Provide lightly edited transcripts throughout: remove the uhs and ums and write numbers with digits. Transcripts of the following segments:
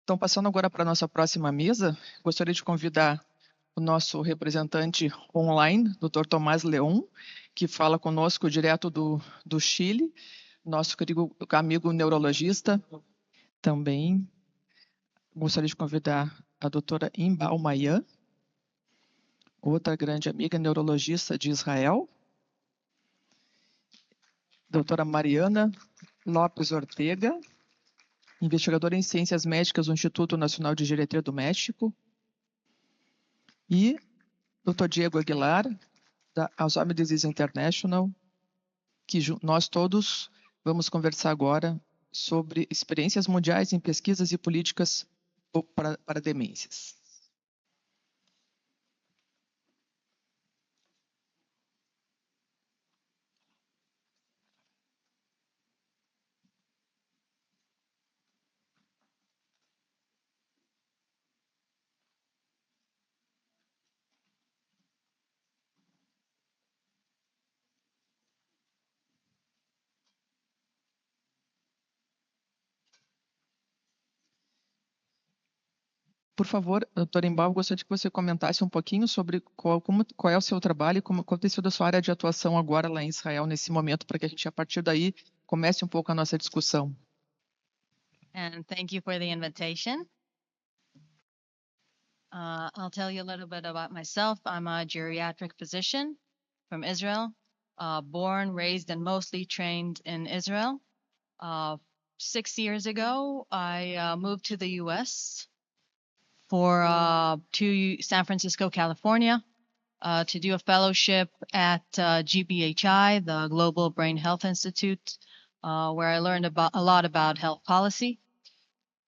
Então, passando agora para a nossa próxima mesa, gostaria de convidar o nosso representante online, Dr. Tomás Leon, que fala conosco direto do Chile, nosso querido amigo neurologista também. Gostaria de convidar a doutora Inbal Mayan, outra grande amiga neurologista de Israel, doutora Mariana Lopes Ortega, investigadora em Ciências Médicas do Instituto Nacional de Geriatria do México, e Dr. Diego Aguilar, da Alzheimer's Disease International, que nós todos vamos conversar agora sobre experiências mundiais em pesquisas e políticas para demências. Por favor, doutora Imbal, gostaria que você comentasse um pouquinho sobre qual é o seu trabalho e qual tem sido a sua área de atuação agora lá em Israel, nesse momento, para que a gente, a partir daí, comece um pouco a nossa discussão. And thank you for the invitation. I'll tell you a little bit about myself. I'm a geriatric physician from Israel, born, raised, and mostly trained in Israel. 6 years ago, I moved to the U.S. to San Francisco, California, to do a fellowship at GBHI, the Global Brain Health Institute, where I learned a lot about health policy.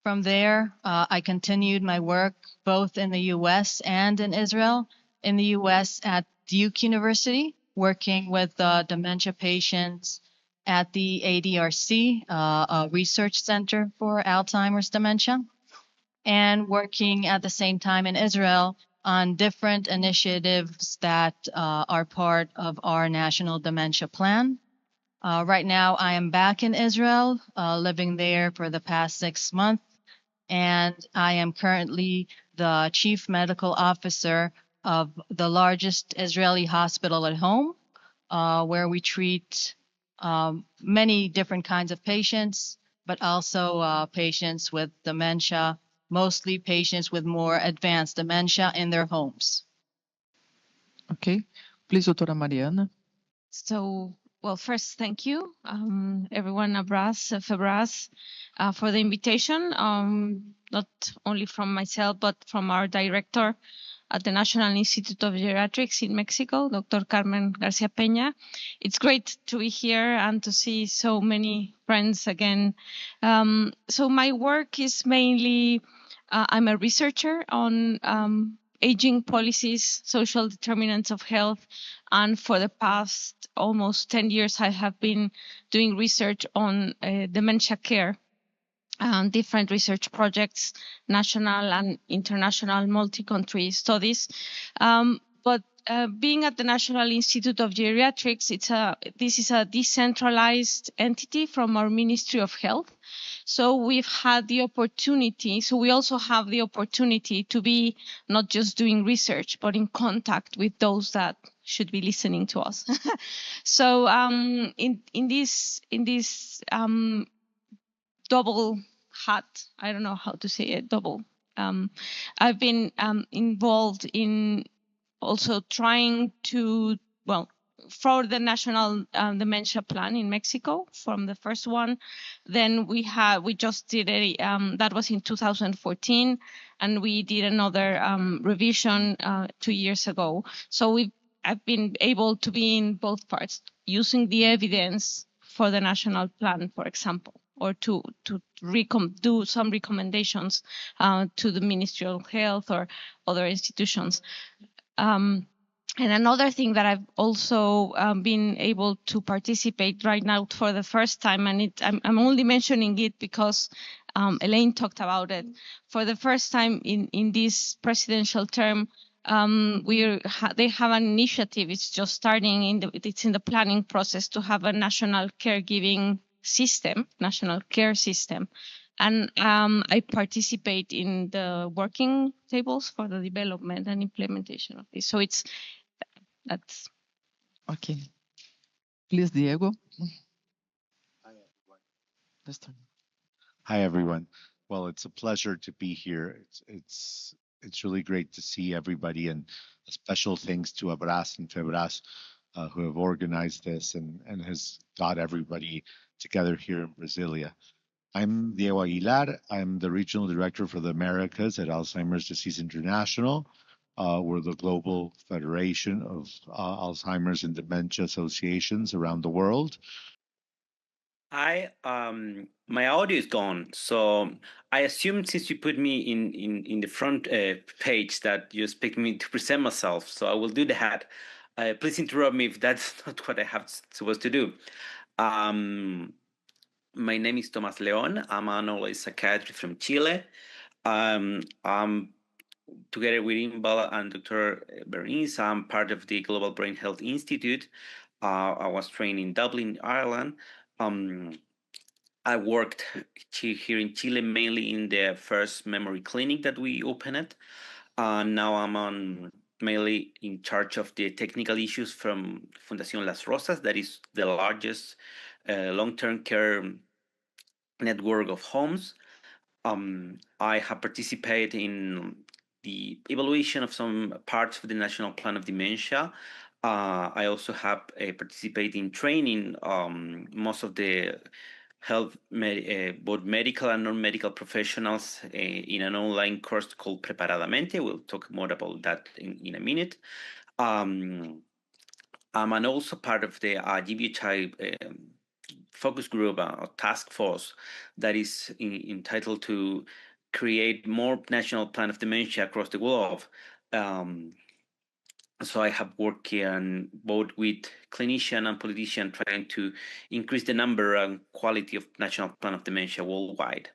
From there, I continued my work both in the U.S. and in Israel. In the U.S. at Duke University, working with dementia patients at the ADRC, a research center for Alzheimer's dementia, and working at the same time in Israel on different initiatives that are part of our national dementia plan. Right now, I am back in Israel, living there for the past 6 months. And I am currently the chief medical officer of the largest Israeli hospital at home, where we treat many different kinds of patients, but also patients with dementia, mostly patients with more advanced dementia in their homes. Okay. Please, doutora Mariana. So, well, first, thank you, everyone, FEBRAS, for the invitation, not only from myself, but from our director at the National Institute of Geriatrics in Mexico, Dr. Carmen Garcia Peña. It's great to be here and to see so many friends again. So my work is mainly, I'm a researcher on aging policies, social determinants of health, and for the past almost 10 years, I have been doing research on dementia care, different research projects, national and international multi-country studies. But being at the National Institute of Geriatrics, this is a decentralized entity from our Ministry of Health. So we've had the opportunity, so we also have the opportunity to be not just doing research, but in contact with those that should be listening to us. So in this double hat, I don't know how to say it, double. I've been involved in also trying to, well, for the National Dementia Plan in Mexico, from the first one. Then we just did that was in 2014, and we did another revision 2 years ago. So I've been able to be in both parts, using the evidence for the national plan, for example, or to do some recommendations to the Ministry of Health or other institutions. And another thing that I've also been able to participate right now for the first time, and I'm only mentioning it because Elaine talked about it. For the first time in this presidential term, they have an initiative. It's just starting it's in the planning process to have a national caregiving system, national care system, and I participate in the working tables for the development and implementation of this. So that's. Okay. Please, Diego. This time. Hi, everyone. Well, it's a pleasure to be here. It's really great to see everybody, and a special thanks to Abras and Febras who have organized this and has got everybody together here in Brasilia. I'm Diego Aguilar. I'm the Regional Director for the Americas at Alzheimer's Disease International. We're the global federation of Alzheimer's and dementia associations around the world. Hi, my audio is gone, so I assume since you put me in the front page that you expect me to present myself, so I will do that. Please interrupt me if that's not what I have supposed to do. My name is Tomas Leon. I'm an oral psychiatrist from Chile. I'm together with Imbal and Dr. Bernice. I'm part of the Global Brain Health Institute. I was trained in Dublin, Ireland. I worked here in Chile mainly in the first memory clinic that we opened. Now I'm mainly in charge of the technical issues from Fundación Las Rosas, that is the largest long-term care network of homes. I have participated in the evaluation of some parts of the National Plan of Dementia. I also have participated in training most of the health, both medical and non-medical professionals in an online course called Preparadamente. We'll talk more about that in a minute. I'm also part of the GBHI focus group, a task force that is entitled to create more national plan of dementia across the globe. So I have worked here both with clinician and politician trying to increase the number and quality of national plan of dementia worldwide.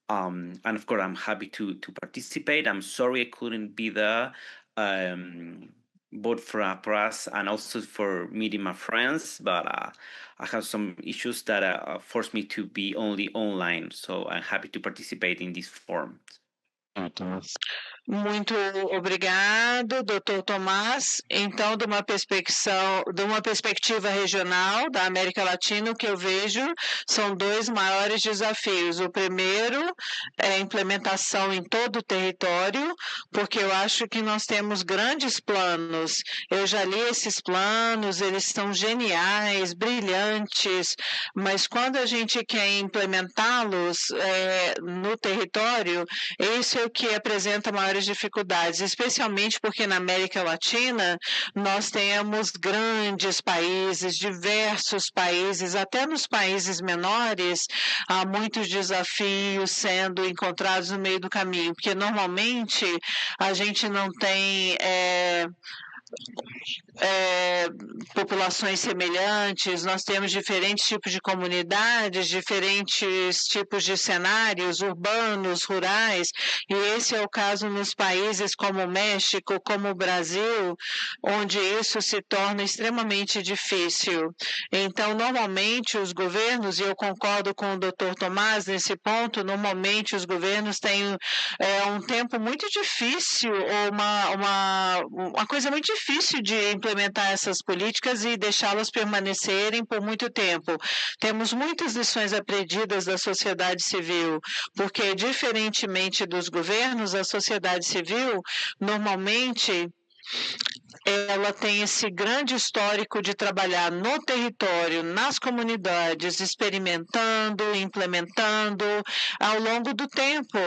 And of course, I'm happy to participate. I'm sorry I couldn't be there, both for us and also for meeting my friends, but I have some issues that forced me to be only online. So I'm happy to participate in this forum. Muito obrigado, Dr. Tomás. Então, de uma perspectiva regional da América Latina, o que eu vejo são dois maiores desafios. O primeiro é a implementação em todo o território, porque eu acho que nós temos grandes planos. Eu já li esses planos, eles são geniais, brilhantes, mas quando a gente quer implementá-los no território, isso é o que apresenta maiores dificuldades, especialmente porque na América Latina nós temos grandes países, diversos países, até nos países menores há muitos desafios sendo encontrados no meio do caminho, porque normalmente a gente não tem populações semelhantes, nós temos diferentes tipos de comunidades, diferentes tipos de cenários urbanos, rurais, e esse é o caso nos países como o México, como o Brasil, onde isso se torna extremamente difícil. Então, normalmente, os governos, e eu concordo com o Dr. Tomás nesse ponto, normalmente os governos têm um tempo muito difícil, ou uma coisa muito difícil de implementar essas políticas e deixá-las permanecerem por muito tempo. Temos muitas lições aprendidas da sociedade civil, porque, diferentemente dos governos, a sociedade civil, normalmente, ela tem esse grande histórico de trabalhar no território, nas comunidades, experimentando, implementando ao longo do tempo.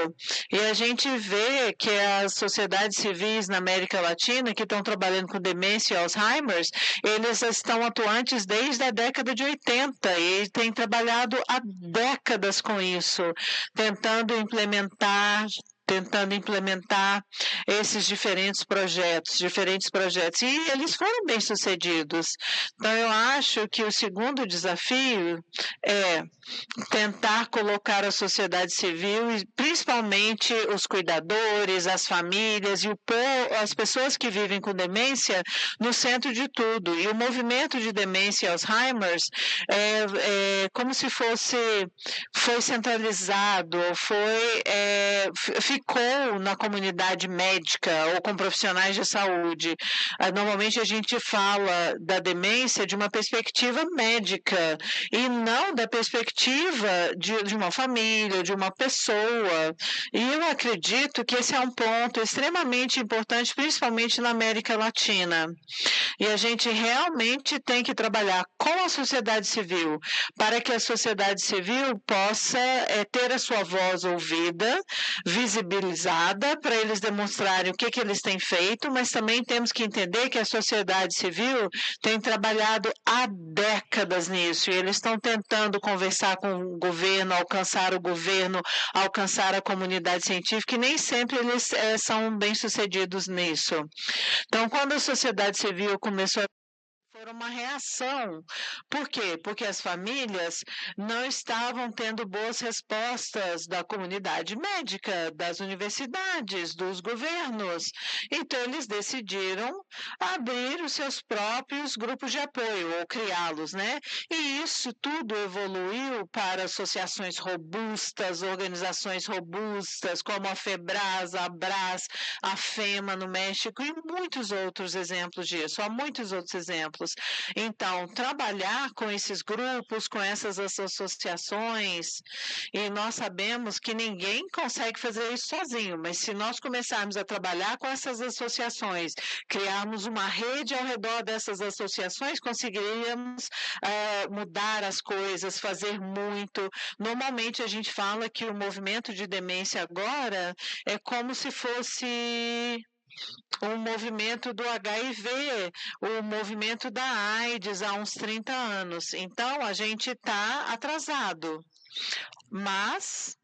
E a gente vê que as sociedades civis na América Latina, que estão trabalhando com demência e Alzheimer's, eles estão atuantes desde a década de 80 e têm trabalhado há décadas com isso, tentando implementar tentando implementar esses diferentes projetos, e eles foram bem-sucedidos. Então, eu acho que o segundo desafio é tentar colocar a sociedade civil, e principalmente os cuidadores, as famílias e as pessoas que vivem com demência no centro de tudo. E o movimento de demência e Alzheimer's como se foi centralizado, ficou na comunidade médica ou com profissionais de saúde. Normalmente a gente fala da demência de uma perspectiva médica e não da perspectiva de uma família, de uma pessoa. E eu acredito que esse é um ponto extremamente importante, principalmente na América Latina. E a gente realmente tem que trabalhar com a sociedade civil para que a sociedade civil possa ter a sua voz ouvida, visibilizada, para eles demonstrarem o que eles têm feito, mas também temos que entender que a sociedade civil tem trabalhado há décadas nisso, e eles estão tentando conversar com o governo, alcançar a comunidade científica, e nem sempre eles são bem-sucedidos nisso. Então, quando a sociedade civil começou a foi uma reação. Por quê? Porque as famílias não estavam tendo boas respostas da comunidade médica, das universidades, dos governos. Então, eles decidiram abrir os seus próprios grupos de apoio, ou criá-los, né? E isso tudo evoluiu para associações robustas, organizações robustas, como a FEBRAS, a ABRAS, a FEMA no México e muitos outros exemplos disso. Há muitos outros exemplos. Então, trabalhar com esses grupos, com essas associações, e nós sabemos que ninguém consegue fazer isso sozinho, mas se nós começarmos a trabalhar com essas associações, criarmos uma rede ao redor dessas associações, conseguiríamos mudar as coisas, fazer muito. Normalmente a gente fala que o movimento de demência agora é como se fosse o movimento do HIV, o movimento da AIDS há uns 30 anos. Então, a gente está atrasado. Mas,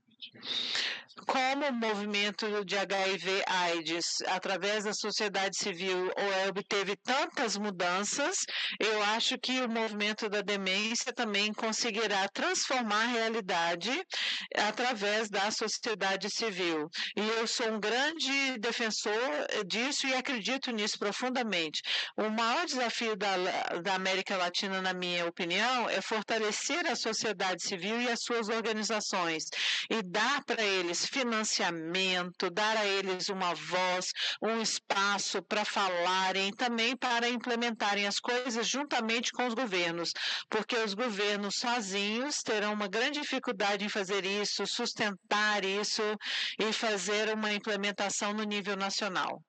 como o movimento de HIV/AIDS, através da sociedade civil, obteve tantas mudanças, eu acho que o movimento da demência também conseguirá transformar a realidade através da sociedade civil. E eu sou um grande defensor disso e acredito nisso profundamente. O maior desafio da América Latina, na minha opinião, é fortalecer a sociedade civil e as suas organizações e dar para eles financiamento, dar a eles uma voz, um espaço para falarem, também para implementarem as coisas juntamente com os governos, porque os governos sozinhos terão uma grande dificuldade em fazer isso, sustentar isso e fazer uma implementação no nível nacional.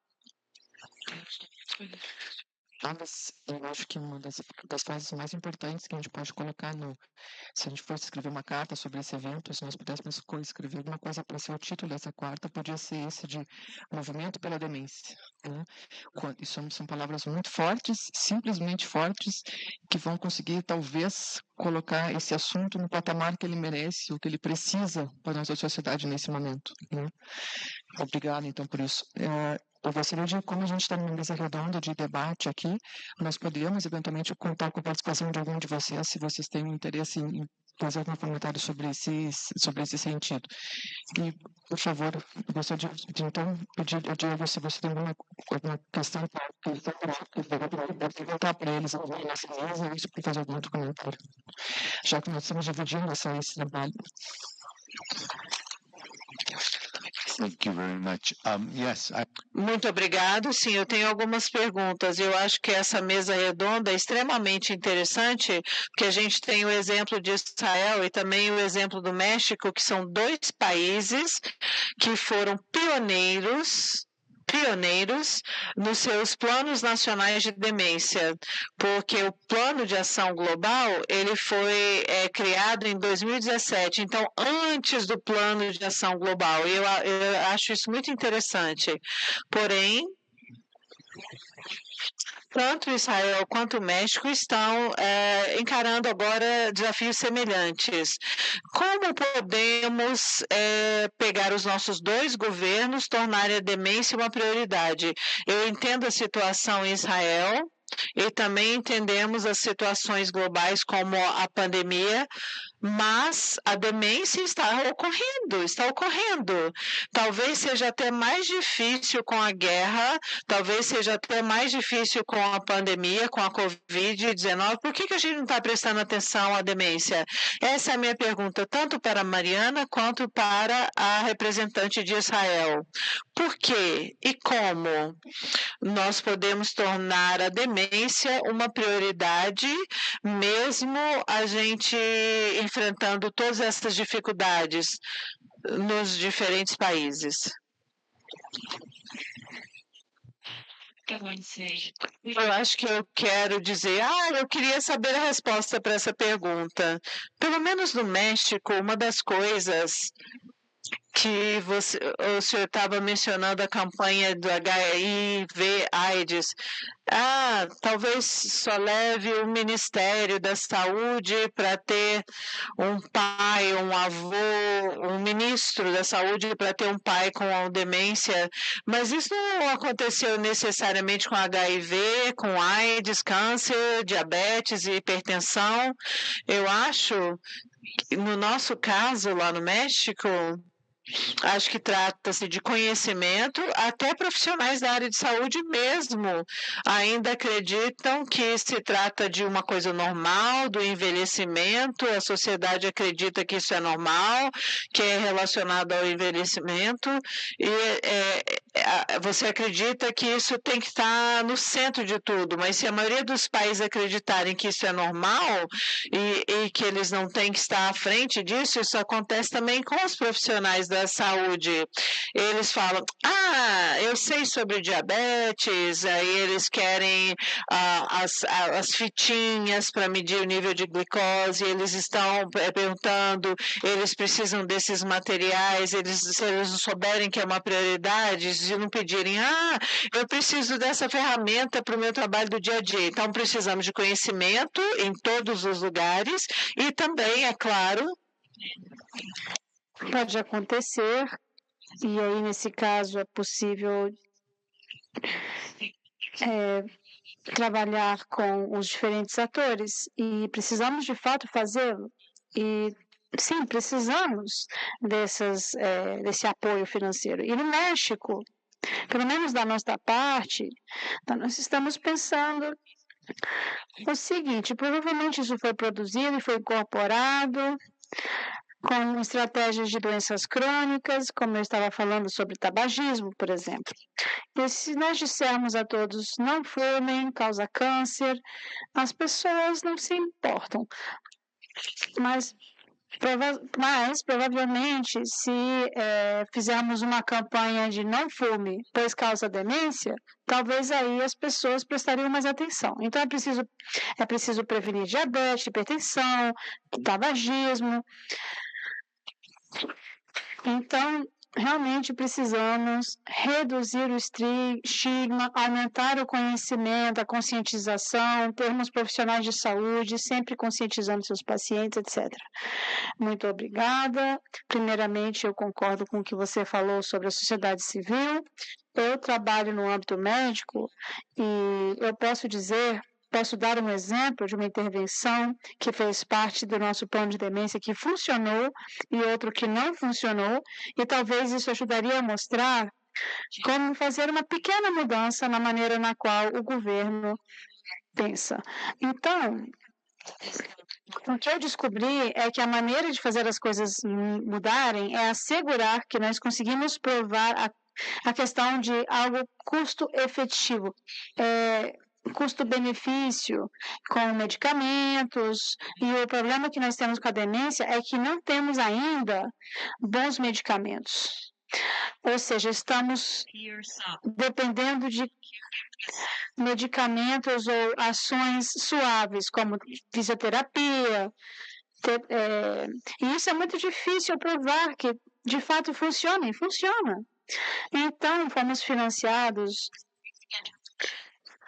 Mas eu acho que uma das frases mais importantes que a gente pode colocar se a gente fosse escrever uma carta sobre esse evento, se nós pudéssemos escrever alguma coisa para ser o título dessa carta, podia ser esse de Movimento pela Demência. Né? E são palavras muito fortes, simplesmente fortes, que vão conseguir, talvez, colocar esse assunto no patamar que ele merece, o que ele precisa para a nossa sociedade nesse momento. Né? Obrigado, então, por isso. Eu gostaria de, como a gente está numa mesa redonda de debate aqui, nós poderíamos eventualmente contar com a participação de algum de vocês, se vocês têm um interesse em fazer algum comentário sobre esse sentido. E, por favor, eu gostaria de então pedir a Diego se você tem alguma questão para perguntar para eles nessa mesa, ou se pode fazer algum outro comentário, já que nós estamos dividindo esse trabalho. Thank you very much. Yes, Muito obrigado. Sim, eu tenho algumas perguntas. Eu acho que essa mesa redonda é extremamente interessante, porque a gente tem o exemplo de Israel e também o exemplo do México, que são dois países que foram pioneiros nos seus planos nacionais de demência, porque o plano de ação global ele foi criado em 2017, então antes do plano de ação global. Eu acho isso muito interessante. Porém, tanto Israel quanto o México estão encarando agora desafios semelhantes. Como podemos pegar os nossos dois governos, tornarem a demência uma prioridade? Eu entendo a situação em Israel e também entendemos as situações globais como a pandemia, mas a demência está ocorrendo. Talvez seja até mais difícil com a guerra, talvez seja até mais difícil com a pandemia, com a Covid-19. Por que a gente não está prestando atenção à demência? Essa é a minha pergunta, tanto para a Mariana quanto para a representante de Israel. Por quê e como nós podemos tornar a demência uma prioridade, mesmo a gente enfrentando todas essas dificuldades nos diferentes países? Eu acho que eu quero dizer, eu queria saber a resposta para essa pergunta. Pelo menos no México, uma das coisas que o senhor estava mencionando a campanha do HIV/AIDS. Talvez só leve o Ministério da Saúde para ter um pai, um avô, um ministro da Saúde para ter um pai com demência, mas isso não aconteceu necessariamente com HIV, com AIDS, câncer, diabetes e hipertensão. Eu acho que no nosso caso lá no México, acho que trata-se de conhecimento, até profissionais da área de saúde mesmo ainda acreditam que se trata de uma coisa normal, do envelhecimento, a sociedade acredita que isso é normal, que é relacionado ao envelhecimento, e você acredita que isso tem que estar no centro de tudo, mas se a maioria dos países acreditarem que isso é normal e que eles não têm que estar à frente disso, isso acontece também com os profissionais da saúde. Eles falam, eu sei sobre diabetes, aí eles querem as fitinhas para medir o nível de glicose, eles estão perguntando, eles precisam desses materiais, se eles não souberem que é uma prioridade, se não pedirem, eu preciso dessa ferramenta para o meu trabalho do dia a dia. Então, precisamos de conhecimento em todos os lugares e também, é claro, pode acontecer, e aí nesse caso é possível trabalhar com os diferentes atores e precisamos de fato fazê-lo. E sim, precisamos desse apoio financeiro. E no México, pelo menos da nossa parte, nós estamos pensando o seguinte: provavelmente isso foi produzido e foi incorporado com estratégias de doenças crônicas, como eu estava falando sobre tabagismo, por exemplo. E se nós dissermos a todos, não fumem, causa câncer, as pessoas não se importam. Mas provavelmente, se fizermos uma campanha de não fume, pois causa demência, talvez aí as pessoas prestariam mais atenção. Então, é preciso prevenir diabetes, hipertensão, tabagismo. Então, realmente precisamos reduzir o estigma, aumentar o conhecimento, a conscientização, termos profissionais de saúde, sempre conscientizando seus pacientes, etc. Muito obrigada. Primeiramente, eu concordo com o que você falou sobre a sociedade civil. Eu trabalho no âmbito médico e eu posso dar um exemplo de uma intervenção que fez parte do nosso plano de demência que funcionou e outro que não funcionou, e talvez isso ajudaria a mostrar como fazer uma pequena mudança na maneira na qual o governo pensa. Então, o que eu descobri é que a maneira de fazer as coisas mudarem é assegurar que nós conseguimos provar a questão de algo custo-efetivo. Custo-benefício com medicamentos, e o problema que nós temos com a demência é que não temos ainda bons medicamentos. Ou seja, estamos dependendo de medicamentos ou ações suaves, como fisioterapia. E isso é muito difícil provar que de fato funciona, e funciona. Então, fomos financiados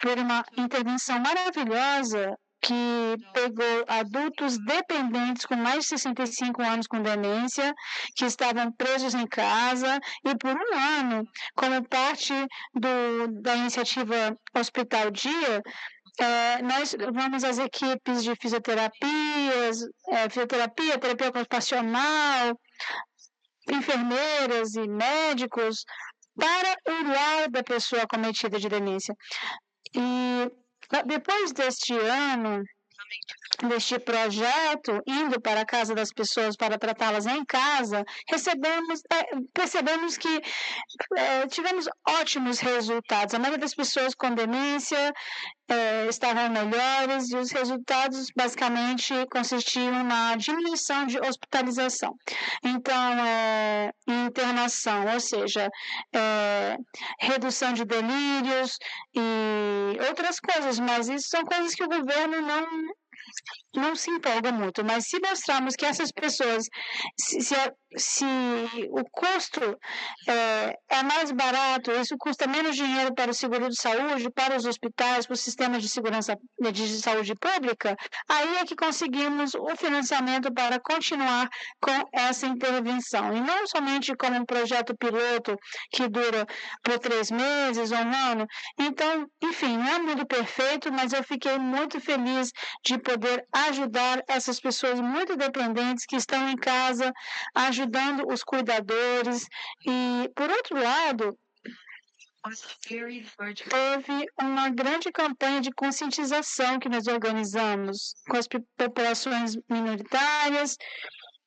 por uma intervenção maravilhosa que pegou adultos dependentes com mais de 65 anos com demência, que estavam presos em casa, e por um ano, como parte da iniciativa Hospital Dia, nós vamos às equipes de fisioterapias, fisioterapia, terapia ocupacional, enfermeiras e médicos, para o lar da pessoa acometida de demência. E depois deste ano, deste projeto, indo para a casa das pessoas para tratá-las em casa, percebemos que tivemos ótimos resultados. A maioria das pessoas com demência estavam melhores e os resultados basicamente consistiam na diminuição de hospitalização. Então, internação, ou seja, redução de delírios e outras coisas, mas isso são coisas que o governo não se empolga muito, mas se mostrarmos que essas pessoas, se o custo é mais barato, isso custa menos dinheiro para o seguro de saúde, para os hospitais, para o sistema de segurança de saúde pública, aí é que conseguimos o financiamento para continuar com essa intervenção. E não somente como um projeto piloto que dura por 3 meses ou um ano. Então, enfim, não é muito perfeito, mas eu fiquei muito feliz de poder ajudar essas pessoas muito dependentes que estão em casa, ajudando os cuidadores. E, por outro lado, houve uma grande campanha de conscientização que nós organizamos com as populações minoritárias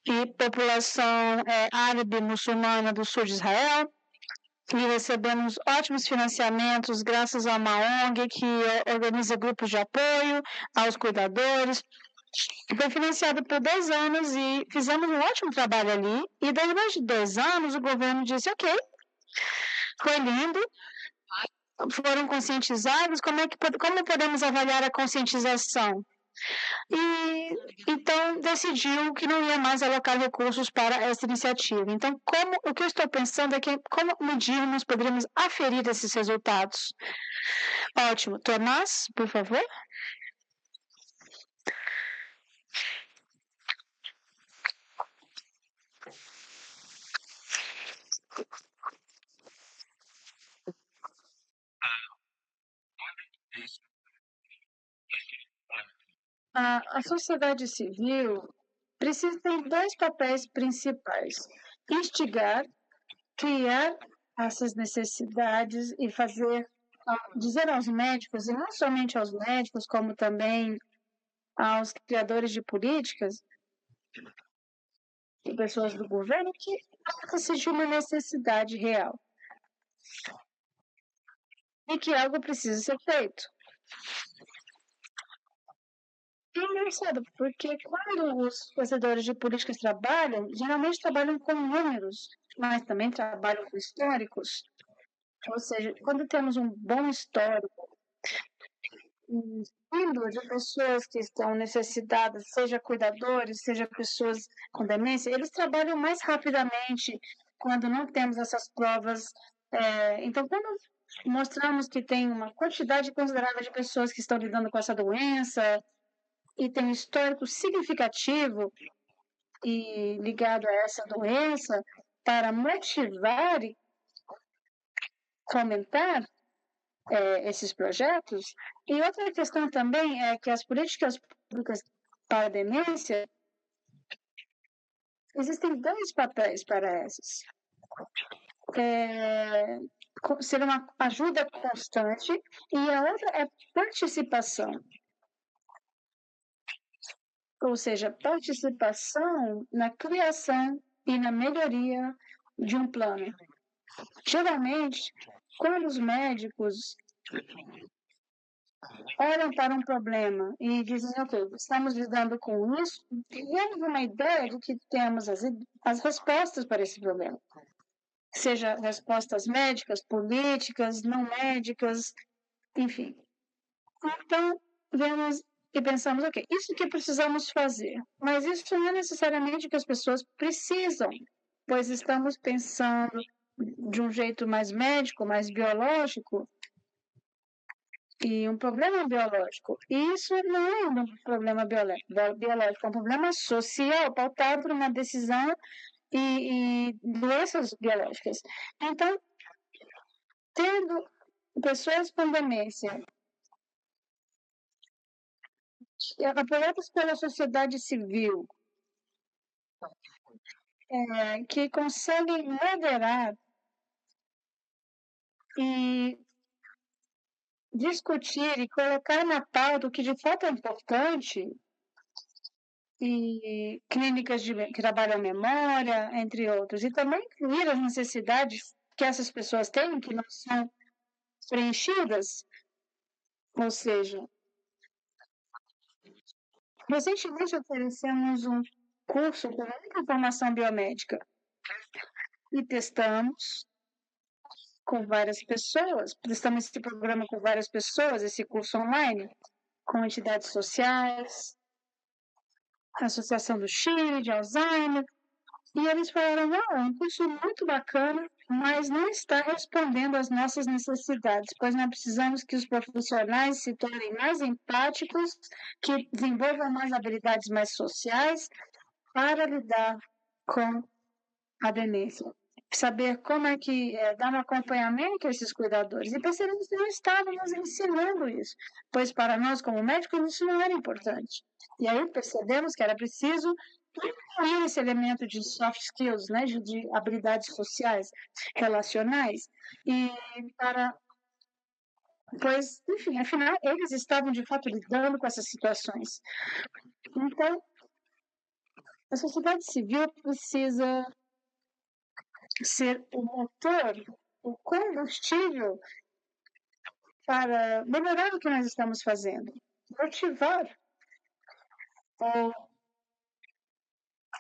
e população árabe muçulmana do sul de Israel. E recebemos ótimos financiamentos graças a uma ONG que organiza grupos de apoio aos cuidadores. Foi financiado por 2 anos e fizemos um ótimo trabalho ali. E depois de 2 anos, o governo disse, ok, foi lindo, foram conscientizados, como podemos avaliar a conscientização? E então decidiu que não ia mais alocar recursos para essa iniciativa. Então, o que eu estou pensando é que como medirmos, poderíamos aferir esses resultados. Ótimo. Tomás, por favor. A sociedade civil precisa ter 2 papéis principais: instigar, criar essas necessidades e dizer aos médicos, e não somente aos médicos, como também aos criadores de políticas e pessoas do governo, que existe uma necessidade real e que algo precisa ser feito. É engraçado, porque quando os fazedores de políticas trabalham, geralmente trabalham com números, mas também trabalham com históricos. Ou seja, quando temos um bom histórico, um número de pessoas que estão necessitadas, seja cuidadores, seja pessoas com demência, eles trabalham mais rapidamente quando não temos essas provas. Então, quando mostramos que tem uma quantidade considerável de pessoas que estão lidando com essa doença, e tem um histórico significativo e ligado a essa doença para motivar e fomentar esses projetos. E outra questão também é que as políticas públicas para a demência, existem 2 papéis para essas. Ser uma ajuda constante e a outra é participação. Ou seja, participação na criação e na melhoria de um plano. Geralmente, quando os médicos olham para um problema e dizem, ok, estamos lidando com isso, temos uma ideia de que temos as respostas para esse problema. Seja respostas médicas, políticas, não médicas, enfim. Então, vemos e pensamos, ok, isso que precisamos fazer, mas isso não é necessariamente o que as pessoas precisam, pois estamos pensando de um jeito mais médico, mais biológico, e um problema biológico. E isso não é um problema biológico, é um problema social pautado por uma decisão e doenças biológicas. Então, tendo pessoas com demência apoiadas pela sociedade civil, que conseguem moderar e discutir e colocar na pauta o que de fato é importante, e clínicas que trabalham a memória, entre outros, e também incluir as necessidades que essas pessoas têm, que não são preenchidas, ou seja, recentemente oferecemos um curso com muita formação biomédica e testamos com várias pessoas, testamos esse programa com várias pessoas, esse curso online, com entidades sociais, a Associação do Chile, de Alzheimer, e eles falaram, é um curso muito bacana, mas não está respondendo às nossas necessidades, pois nós precisamos que os profissionais se tornem mais empáticos, que desenvolvam mais habilidades mais sociais para lidar com a demência. Saber como é que dar um acompanhamento a esses cuidadores. E percebemos que não estávamos ensinando isso, pois para nós, como médicos, isso não era importante. E aí percebemos que era preciso incluir esse elemento de soft skills, né, de habilidades sociais, relacionais, e pois, enfim, afinal, eles estavam de fato lidando com essas situações. Então, a sociedade civil precisa ser o motor, o combustível para melhorar o que nós estamos fazendo, motivar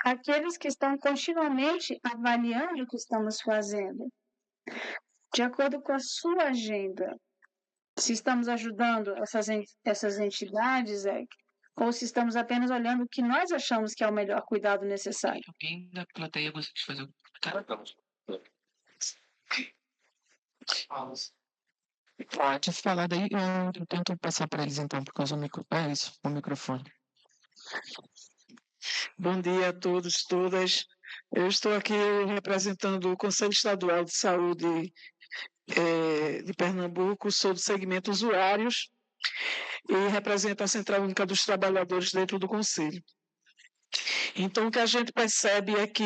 aqueles que estão continuamente avaliando o que estamos fazendo, de acordo com a sua agenda. Se estamos ajudando essas entidades, ou se estamos apenas olhando o que nós achamos que é o melhor cuidado necessário. Alguém da plateia gostaria de fazer um Pode falar daí, eu tento passar para eles então, por causa do o microfone. Bom dia a todos, todas. Eu estou aqui representando o Conselho Estadual de Saúde de Pernambuco, sou do segmento usuários e represento a Central Única dos Trabalhadores dentro do Conselho. Então, o que a gente percebe é que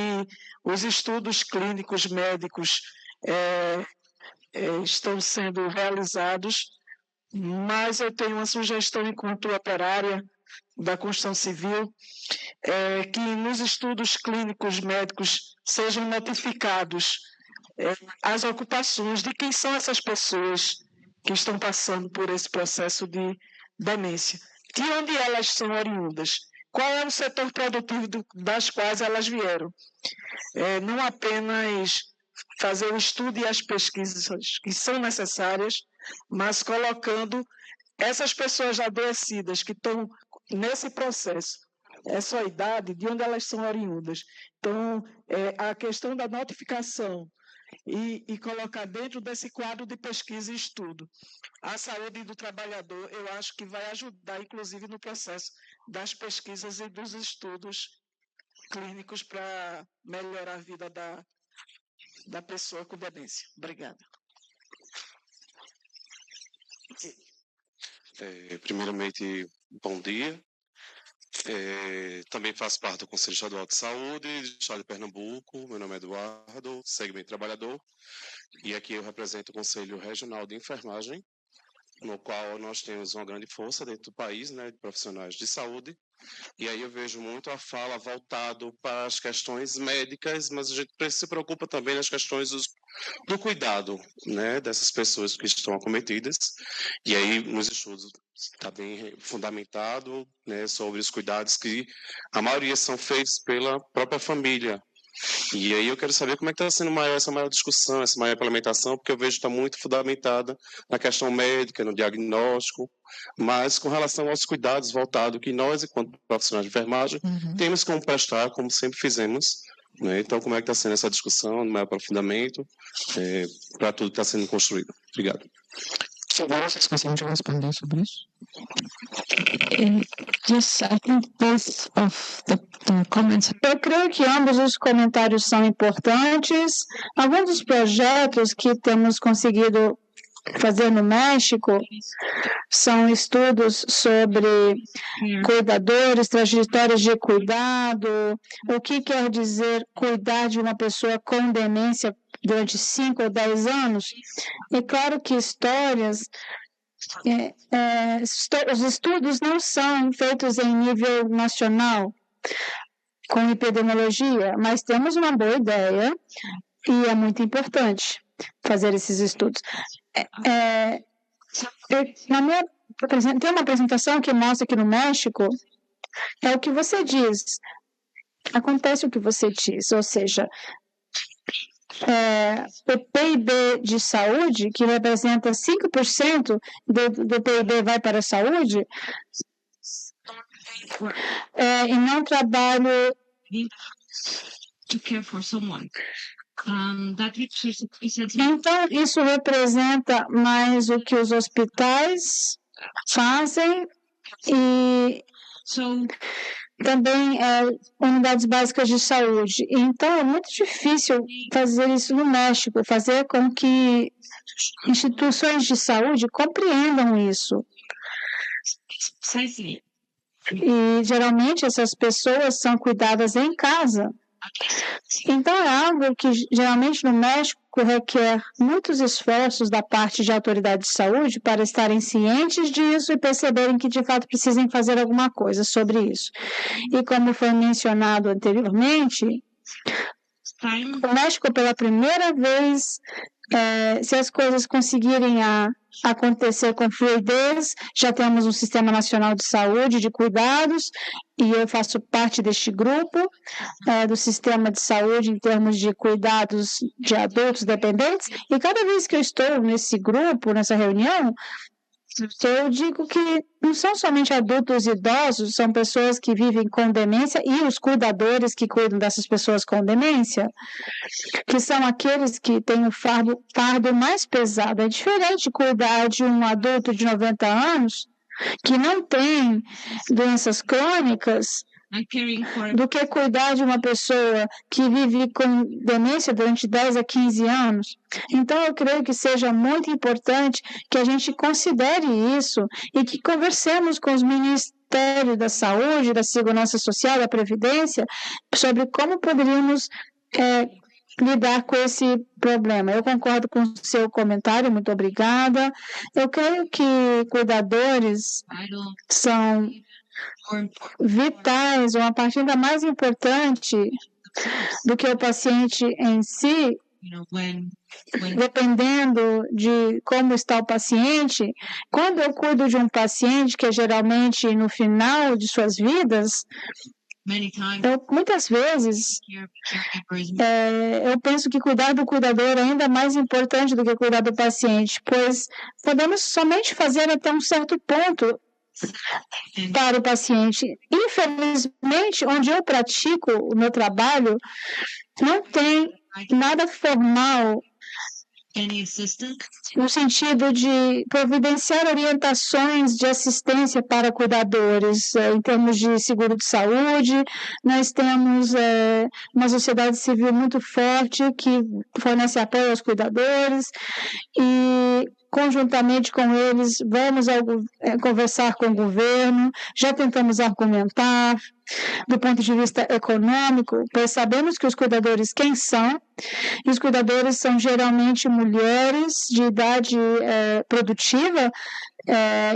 os estudos clínicos médicos estão sendo realizados, mas eu tenho uma sugestão enquanto operária da construção civil, que nos estudos clínicos médicos sejam notificados as ocupações de quem são essas pessoas que estão passando por esse processo de demência, de onde elas são oriundas, qual é o setor produtivo das quais elas vieram. Não apenas fazer o estudo e as pesquisas que são necessárias, mas colocando essas pessoas adoecidas que estão nesse processo, essa idade, de onde elas são oriundas. Então, a questão da notificação e colocar dentro desse quadro de pesquisa e estudo a saúde do trabalhador, eu acho que vai ajudar, inclusive, no processo das pesquisas e dos estudos clínicos para melhorar a vida da pessoa com demência. Obrigada. Primeiramente, bom dia. Também faço parte do Conselho Estadual de Saúde do Estado de Pernambuco. Meu nome é Eduardo, segmento trabalhador, e aqui eu represento o Conselho Regional de Enfermagem, no qual nós temos uma grande força dentro do país, né, de profissionais de saúde, e aí eu vejo muito a fala voltado para as questões médicas, mas a gente se preocupa também nas questões do cuidado, né, dessas pessoas que estão acometidas, e aí nos estudos está bem fundamentado, né, sobre os cuidados que a maioria são feitos pela própria família. E aí eu quero saber como é que está sendo essa maior discussão, essa maior implementação, porque eu vejo que está muito fundamentada na questão médica, no diagnóstico, mas com relação aos cuidados voltados que nós, enquanto profissionais de enfermagem, temos como prestar, como sempre fizemos, né? Então, como é que está sendo essa discussão, no maior aprofundamento, para tudo que está sendo construído? Obrigado. Agora vocês conseguem responder sobre isso? Yes, I think both of the comments. Eu creio que ambos os comentários são importantes. Alguns dos projetos que temos conseguido fazer no México são estudos sobre cuidadores, trajetórias de cuidado, o que quer dizer cuidar de uma pessoa com demência durante 5 ou 10 anos. E claro que os estudos não são feitos em nível nacional com epidemiologia, mas temos uma boa ideia e é muito importante fazer esses estudos. Tem uma apresentação que mostra que no México é o que você diz. Acontece o que você diz, ou seja, o PIB de saúde, que representa 5% do PIB vai para a saúde, e não trabalho To care for someone. Então, isso representa mais o que os hospitais fazem e também unidades básicas de saúde. Então, é muito difícil fazer isso no México, fazer com que instituições de saúde compreendam isso. E, geralmente, essas pessoas são cuidadas em casa. Então, é algo que, geralmente, no México requer muitos esforços da parte de autoridades de saúde para estarem cientes disso e perceberem que, de fato, precisam fazer alguma coisa sobre isso. E, como foi mencionado anteriormente, o México, pela primeira vez, se as coisas conseguirem acontecer com fluidez, já temos um Sistema Nacional de Saúde, de cuidados, e eu faço parte deste grupo do sistema de saúde em termos de cuidados de adultos dependentes, e cada vez que eu estou nesse grupo, nessa reunião, eu digo que não são somente adultos idosos, são pessoas que vivem com demência e os cuidadores que cuidam dessas pessoas com demência, que são aqueles que têm o fardo mais pesado. É diferente cuidar de um adulto de 90 anos que não tem doenças crônicas do que cuidar de uma pessoa que vive com demência durante 10 a 15 anos. Então, eu creio que seja muito importante que a gente considere isso e que conversemos com os Ministérios da Saúde, da Segurança Social, da Previdência, sobre como poderíamos lidar com esse problema. Eu concordo com o seu comentário, muito obrigada. Eu creio que cuidadores são vitais, uma parte ainda mais importante do que o paciente em si, dependendo de como está o paciente. Quando eu cuido de um paciente, que é geralmente no final de suas vidas, muitas vezes eu penso que cuidar do cuidador é ainda mais importante do que cuidar do paciente, pois podemos somente fazer até um certo ponto para o paciente. Infelizmente, onde eu pratico o meu trabalho, não tem nada formal no sentido de providenciar orientações de assistência para cuidadores. Em termos de seguro de saúde, nós temos uma sociedade civil muito forte que fornece apoio aos cuidadores e, conjuntamente com eles, vamos conversar com o governo, já tentamos argumentar do ponto de vista econômico, pois sabemos que os cuidadores quem são, e os cuidadores são geralmente mulheres de idade produtiva,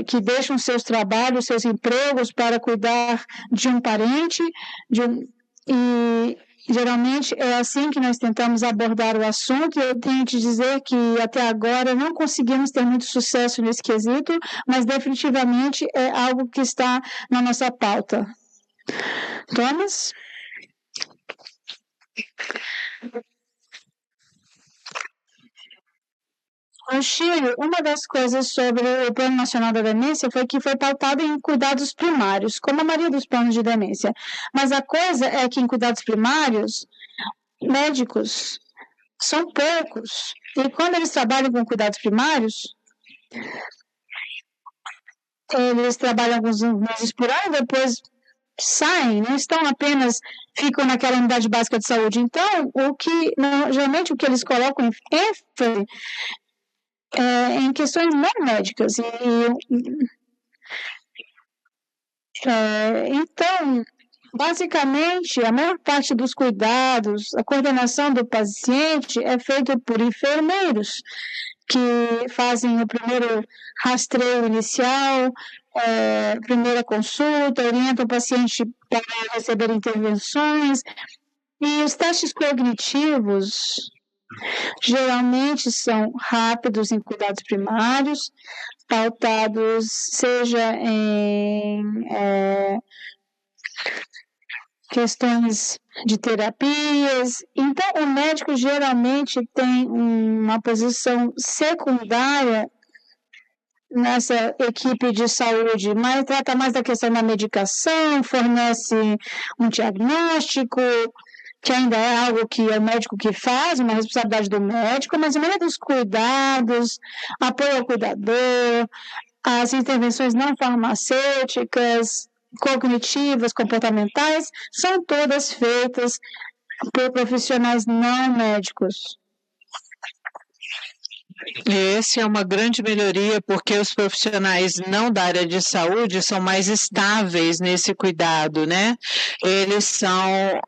que deixam seus trabalhos, seus empregos para cuidar de um parente, e geralmente é assim que nós tentamos abordar o assunto, e eu tenho que dizer que até agora não conseguimos ter muito sucesso nesse quesito, mas definitivamente é algo que está na nossa pauta. Thomas? No Chile, uma das coisas sobre o Plano Nacional da Demência foi que foi pautado em cuidados primários, como a maioria dos planos de demência. Mas a coisa é que em cuidados primários, médicos são poucos. E quando eles trabalham com cuidados primários, Eles trabalham alguns meses por ano, depois saem, não estão apenas, ficam naquela unidade básica de saúde. Então, geralmente o que eles colocam em ênfase é em questões não médicas. Então, basicamente, a maior parte dos cuidados, a coordenação do paciente é feita por enfermeiros, que fazem o primeiro rastreio inicial, primeira consulta, orientam o paciente para receber intervenções. E os testes cognitivos geralmente são rápidos em cuidados primários, pautados seja em questões de terapias. Então, o médico geralmente tem uma posição secundária nessa equipe de saúde, mas trata mais da questão da medicação, fornece um diagnóstico, que ainda é algo que é o médico que faz, uma responsabilidade do médico, mas a maioria dos cuidados, apoio ao cuidador, as intervenções não farmacêuticas, cognitivas, comportamentais, são todas feitas por profissionais não médicos. Essa é uma grande melhoria, porque os profissionais não da área de saúde são mais estáveis nesse cuidado, né? Eles são,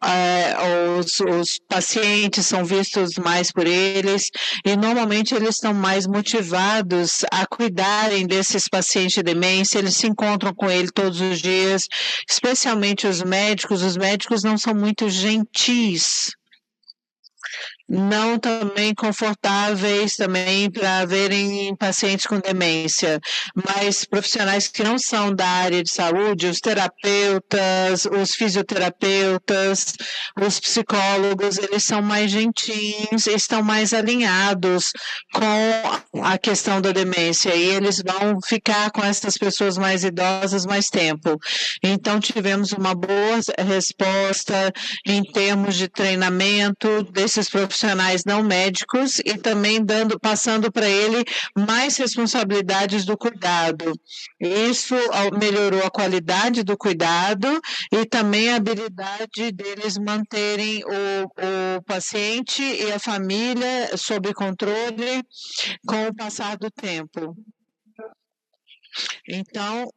os pacientes são vistos mais por eles, e normalmente eles estão mais motivados a cuidarem desses pacientes de demência, eles se encontram com ele todos os dias, especialmente os médicos não são muito gentis, não também confortáveis também para verem pacientes com demência, mas profissionais que não são da área de saúde, os terapeutas, os fisioterapeutas, os psicólogos, eles são mais gentis, estão mais alinhados com a questão da demência e eles vão ficar com essas pessoas mais idosas mais tempo. Então tivemos uma boa resposta em termos de treinamento desses profissionais não médicos e também passando para ele mais responsabilidades do cuidado. Isso melhorou a qualidade do cuidado e também a habilidade deles manterem o paciente e a família sob controle com o passar do tempo. Então,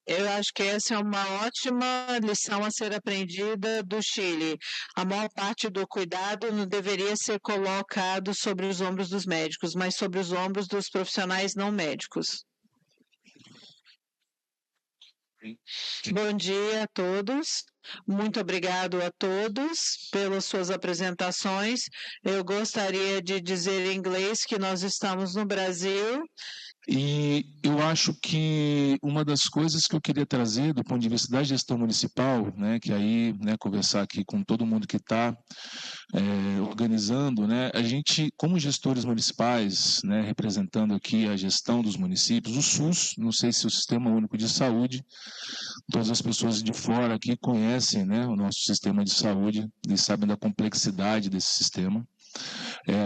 eu acho que essa é uma ótima lição a ser aprendida do Chile. A maior parte do cuidado não deveria ser colocado sobre os ombros dos médicos, mas sobre os ombros dos profissionais não médicos. Bom dia a todos. Muito obrigado a todos pelas suas apresentações. Eu gostaria de dizer em inglês que nós estamos no Brasil. E eu acho que uma das coisas que eu queria trazer do ponto de vista da gestão municipal, né, que aí, né, conversar aqui com todo mundo que está organizando, né, a gente, como gestores municipais, né, representando aqui a gestão dos municípios, o SUS, não sei se o Sistema Único de Saúde, todas as pessoas de fora aqui conhecem, né, o nosso sistema de saúde e sabem da complexidade desse sistema.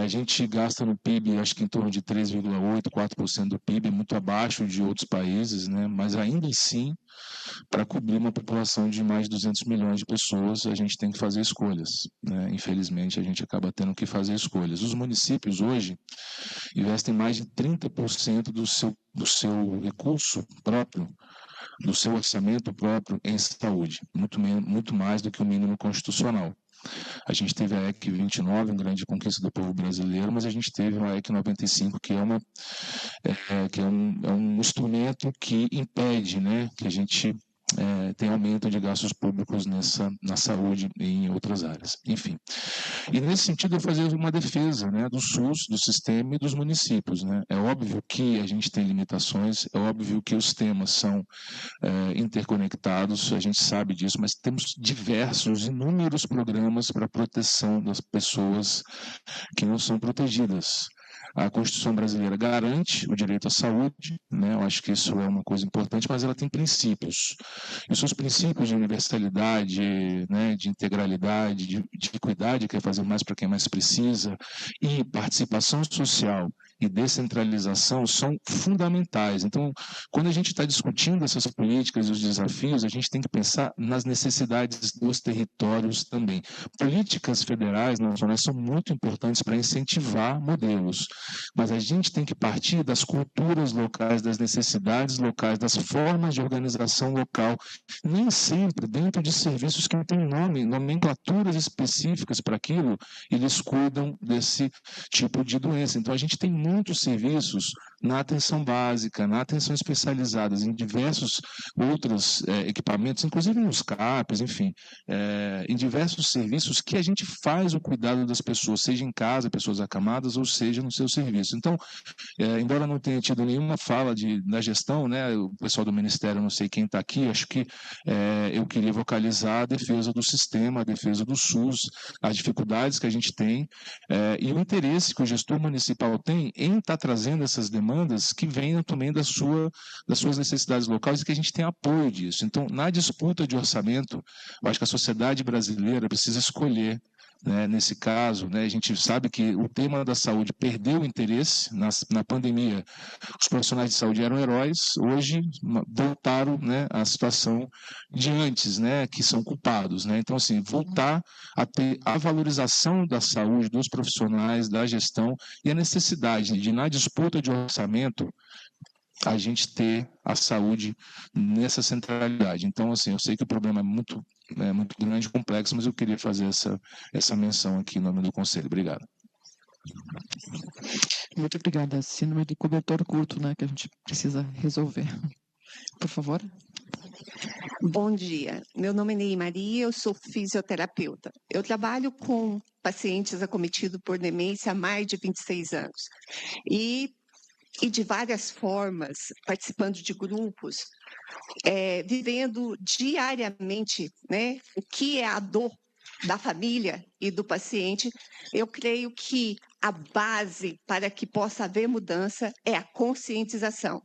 A gente gasta no PIB, acho que em torno de 3,8%, 4% do PIB, muito abaixo de outros países, né? Mas ainda assim, para cobrir uma população de mais de 200 milhões de pessoas, a gente tem que fazer escolhas, né? Infelizmente, a gente acaba tendo que fazer escolhas. Os municípios hoje investem mais de 30% do seu recurso próprio, do seu orçamento próprio em saúde, muito mais do que o mínimo constitucional. A gente teve a EC 29, uma grande conquista do povo brasileiro, mas a gente teve a EC 95, que é um instrumento que impede, né, que a gente tem aumento de gastos públicos na saúde e em outras áreas. Enfim. E nesse sentido eu fazer uma defesa, né, do SUS, do sistema e dos municípios, né? É óbvio que a gente tem limitações, é óbvio que os temas são interconectados, a gente sabe disso, mas temos inúmeros programas para proteção das pessoas que não são protegidas. A Constituição brasileira garante o direito à saúde, né? Eu acho que isso é uma coisa importante, mas ela tem princípios. E os seus princípios de universalidade, né, de integralidade, de equidade, que é fazer mais para quem mais precisa, e participação social e descentralização são fundamentais. Então, quando a gente está discutindo essas políticas e os desafios, a gente tem que pensar nas necessidades dos territórios também. Políticas federais, nacionais, são muito importantes para incentivar modelos, mas a gente tem que partir das culturas locais, das necessidades locais, das formas de organização local, nem sempre dentro de serviços que têm nomenclaturas específicas para aquilo, eles cuidam desse tipo de doença. Então, a gente tem muitos serviços na atenção básica, na atenção especializada, em diversos outros equipamentos, inclusive nos CAPs, enfim, em diversos serviços que a gente faz o cuidado das pessoas, seja em casa, pessoas acamadas, ou seja no seu serviço. Então, embora não tenha tido nenhuma fala da gestão, né, o pessoal do Ministério, não sei quem está aqui, acho que eu queria vocalizar a defesa do sistema, a defesa do SUS, as dificuldades que a gente tem e o interesse que o gestor municipal tem em estar trazendo essas demandas que venham também das suas necessidades locais e que a gente tenha apoio disso. Então, na disputa de orçamento, eu acho que a sociedade brasileira precisa escolher, né, nesse caso, né, a gente sabe que o tema da saúde perdeu o interesse na pandemia. Os profissionais de saúde eram heróis, hoje voltaram, né, à situação de antes, né, que são culpados, né? Então, assim, voltar a ter a valorização da saúde, dos profissionais, da gestão e a necessidade de, na disputa de orçamento, a gente ter a saúde nessa centralidade. Então, assim, eu sei que o problema é muito grande e complexo, mas eu queria fazer essa menção aqui em nome do Conselho. Obrigado. Muito obrigada. Síndrome do cobertor curto, né, que a gente precisa resolver. Por favor. Bom dia, meu nome é Ney Maria, eu sou fisioterapeuta. Eu trabalho com pacientes acometidos por demência há mais de 26 anos. E de várias formas, participando de grupos, vivendo diariamente, né, o que é a dor da família e do paciente, eu creio que a base para que possa haver mudança é a conscientização.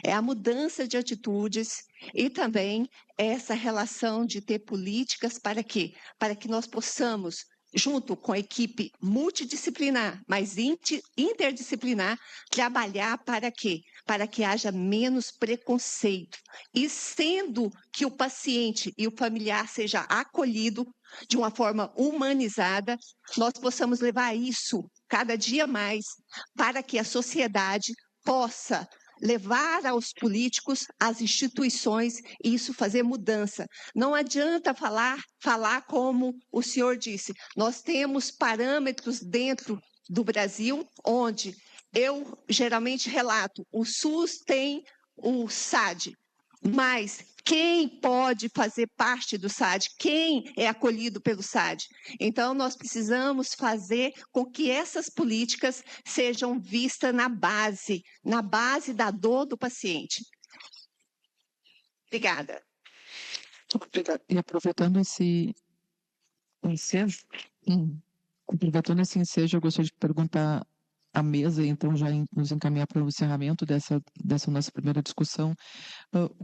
É a mudança de atitudes e também essa relação de ter políticas para quê? Para que nós possamos, junto com a equipe multidisciplinar, mas interdisciplinar, trabalhar para quê? Para que haja menos preconceito. E sendo que o paciente e o familiar seja acolhido de uma forma humanizada, nós possamos levar isso cada dia mais para que a sociedade possa levar aos políticos, às instituições, e isso fazer mudança. Não adianta falar como o senhor disse. Nós temos parâmetros dentro do Brasil, onde eu geralmente relato, o SUS tem o SAD, mas quem pode fazer parte do SAD? Quem é acolhido pelo SAD? Então, nós precisamos fazer com que essas políticas sejam vistas na base da dor do paciente. Obrigada. Obrigada. E aproveitando esse ensejo, eu gostaria de perguntar à mesa, então já nos encaminhar para o encerramento dessa nossa primeira discussão.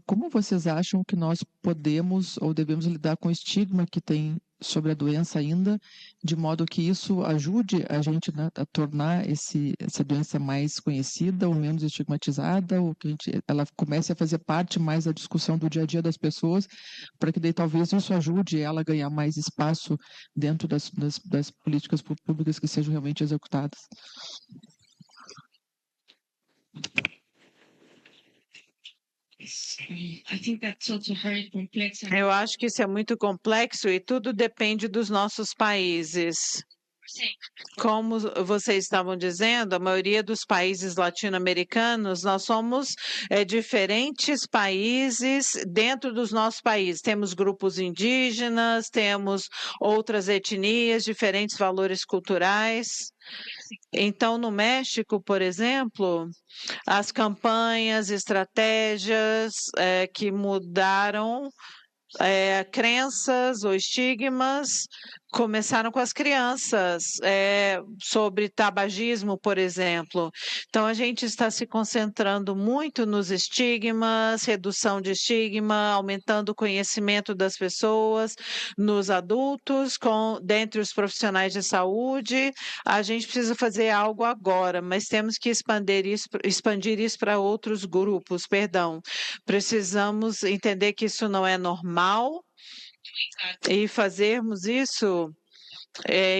Como vocês acham que nós podemos ou devemos lidar com o estigma que tem sobre a doença ainda, de modo que isso ajude a gente, né, a tornar essa doença mais conhecida ou menos estigmatizada, ou que ela comece a fazer parte mais da discussão do dia a dia das pessoas, para que daí talvez isso ajude ela a ganhar mais espaço dentro das políticas públicas que sejam realmente executadas. Eu acho que isso é muito complexo e tudo depende dos nossos países. Como vocês estavam dizendo, a maioria dos países latino-americanos, nós somos diferentes países dentro dos nossos países. Temos grupos indígenas, temos outras etnias, diferentes valores culturais. Então, no México, por exemplo, as campanhas, estratégias que mudaram crenças ou estigmas começaram com as crianças, sobre tabagismo, por exemplo. Então, a gente está se concentrando muito nos estigmas, redução de estigma, aumentando o conhecimento das pessoas, nos adultos, dentre os profissionais de saúde. A gente precisa fazer algo agora, mas temos que expandir isso para outros grupos, perdão. Precisamos entender que isso não é normal, e fazermos isso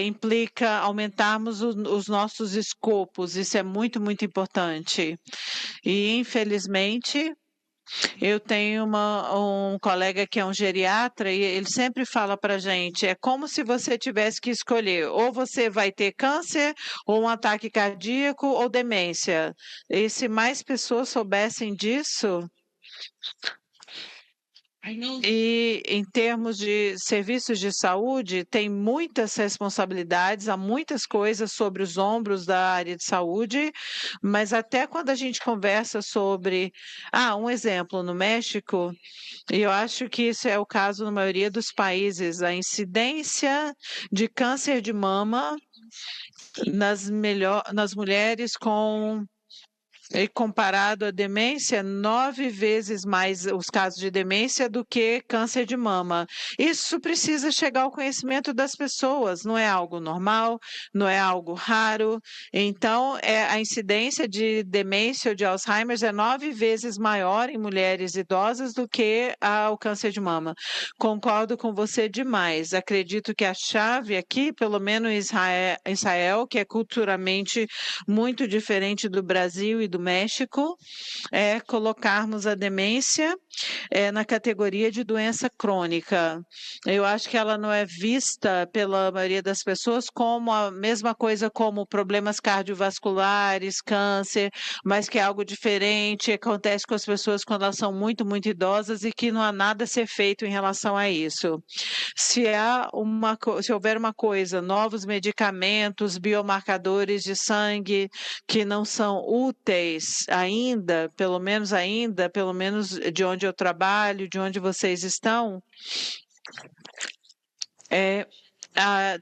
implica aumentarmos os nossos escopos. Isso é muito, muito importante. E, infelizmente, eu tenho um colega que é um geriatra e ele sempre fala para a gente, é como se você tivesse que escolher, ou você vai ter câncer, ou um ataque cardíaco, ou demência. E se mais pessoas soubessem disso... E, em termos de serviços de saúde, tem muitas responsabilidades, há muitas coisas sobre os ombros da área de saúde, mas até quando a gente conversa sobre... um exemplo, no México, e eu acho que isso é o caso na maioria dos países, a incidência de câncer de mama nas mulheres e comparado à demência, 9 vezes mais os casos de demência do que câncer de mama. Isso precisa chegar ao conhecimento das pessoas, não é algo normal, não é algo raro. Então, a incidência de demência ou de Alzheimer é 9 vezes maior em mulheres idosas do que o câncer de mama. Concordo com você demais. Acredito que a chave aqui, pelo menos em Israel, que é culturalmente muito diferente do Brasil e do México, é colocarmos a demência na categoria de doença crônica. Eu acho que ela não é vista pela maioria das pessoas como a mesma coisa como problemas cardiovasculares, câncer, mas que é algo diferente, acontece com as pessoas quando elas são muito, muito idosas e que não há nada a ser feito em relação a isso. Se houver uma coisa, novos medicamentos, biomarcadores de sangue que não são úteis ainda, pelo menos de onde eu trabalho, de onde vocês estão,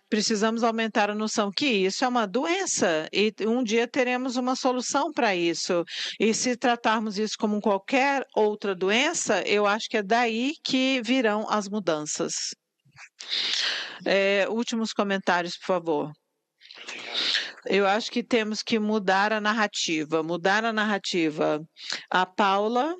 precisamos aumentar a noção que isso é uma doença e um dia teremos uma solução para isso. E se tratarmos isso como qualquer outra doença, eu acho que é daí que virão as mudanças. Últimos comentários, por favor. Eu acho que temos que mudar a narrativa. A Paula,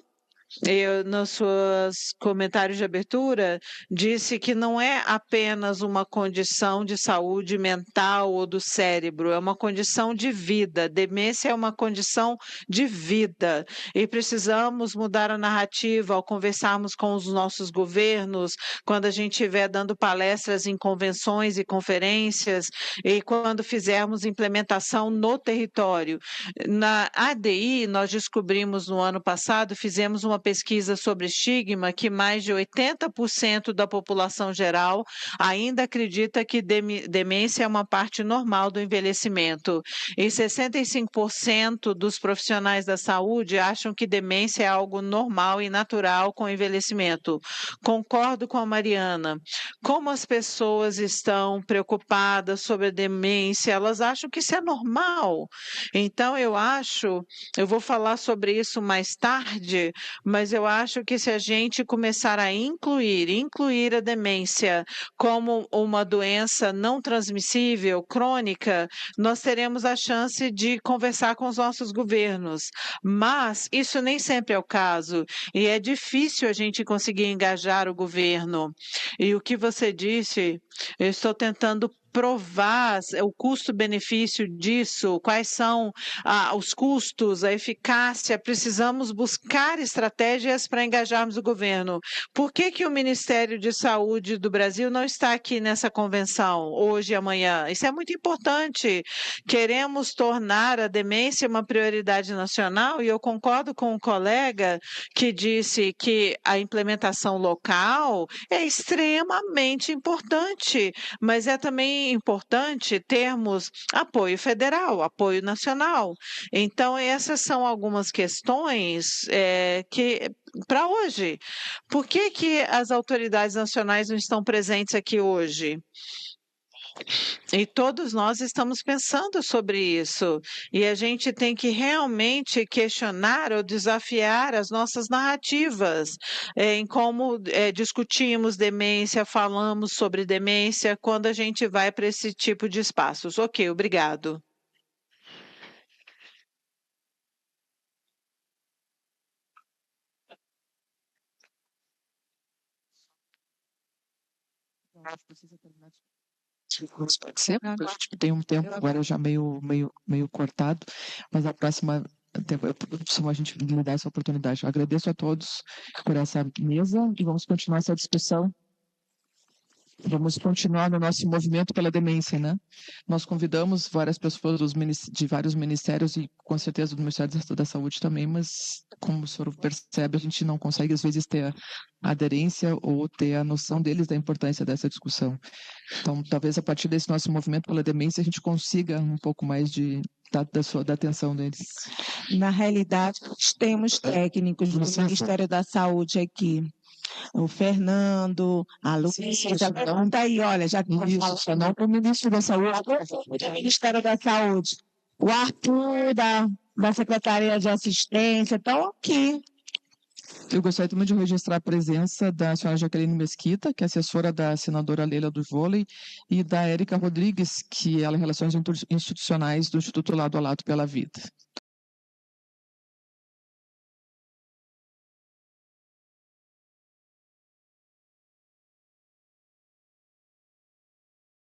nos seus comentários de abertura, disse que não é apenas uma condição de saúde mental ou do cérebro, é uma condição de vida. Demência é uma condição de vida e precisamos mudar a narrativa ao conversarmos com os nossos governos, quando a gente estiver dando palestras em convenções e conferências e quando fizermos implementação no território. Na ADI, nós descobrimos no ano passado, fizemos uma pesquisa sobre estigma que mais de 80% da população geral ainda acredita que demência é uma parte normal do envelhecimento. E 65% dos profissionais da saúde acham que demência é algo normal e natural com o envelhecimento. Concordo com a Mariana. Como as pessoas estão preocupadas sobre a demência, elas acham que isso é normal. Então, eu vou falar sobre isso mais tarde, mas eu acho que se a gente começar a incluir a demência como uma doença não transmissível, crônica, nós teremos a chance de conversar com os nossos governos. Mas isso nem sempre é o caso, e é difícil a gente conseguir engajar o governo. E o que você disse, eu estou tentando provar o custo-benefício disso, quais são os custos, a eficácia, precisamos buscar estratégias para engajarmos o governo. Por que o Ministério de Saúde do Brasil não está aqui nessa convenção, hoje e amanhã? Isso é muito importante. Queremos tornar a demência uma prioridade nacional e eu concordo com um colega que disse que a implementação local é extremamente importante, mas é também importante termos apoio federal, apoio nacional. Então, essas são algumas questões que para hoje. Por que as autoridades nacionais não estão presentes aqui hoje? E todos nós estamos pensando sobre isso. E a gente tem que realmente questionar ou desafiar as nossas narrativas em como discutimos demência, falamos sobre demência, quando a gente vai para esse tipo de espaços. Ok, obrigado. Pode ser? Tem um tempo agora já meio cortado, mas a próxima a gente me dá essa oportunidade. Eu agradeço a todos por essa mesa e vamos continuar essa discussão. Vamos continuar no nosso movimento pela demência, né? Nós convidamos várias pessoas de vários ministérios e com certeza do Ministério da Saúde também, mas como o senhor percebe, a gente não consegue às vezes ter a aderência ou ter a noção deles da importância dessa discussão. Então, talvez a partir desse nosso movimento pela demência a gente consiga um pouco mais da atenção deles. Na realidade, nós temos técnicos do Ministério da Saúde aqui. O Fernando, a Luísa, pergunta aí, olha, já que Isso, não para o Ministro da Saúde, o Ministério da Saúde, o Arthur da Secretaria de Assistência, estão aqui. Eu gostaria também de registrar a presença da senhora Jaqueline Mesquita, que é assessora da senadora Leila do Vôlei, e da Érica Rodrigues, que ela é Relações Institucionais do Instituto Lado a Lado pela Vida.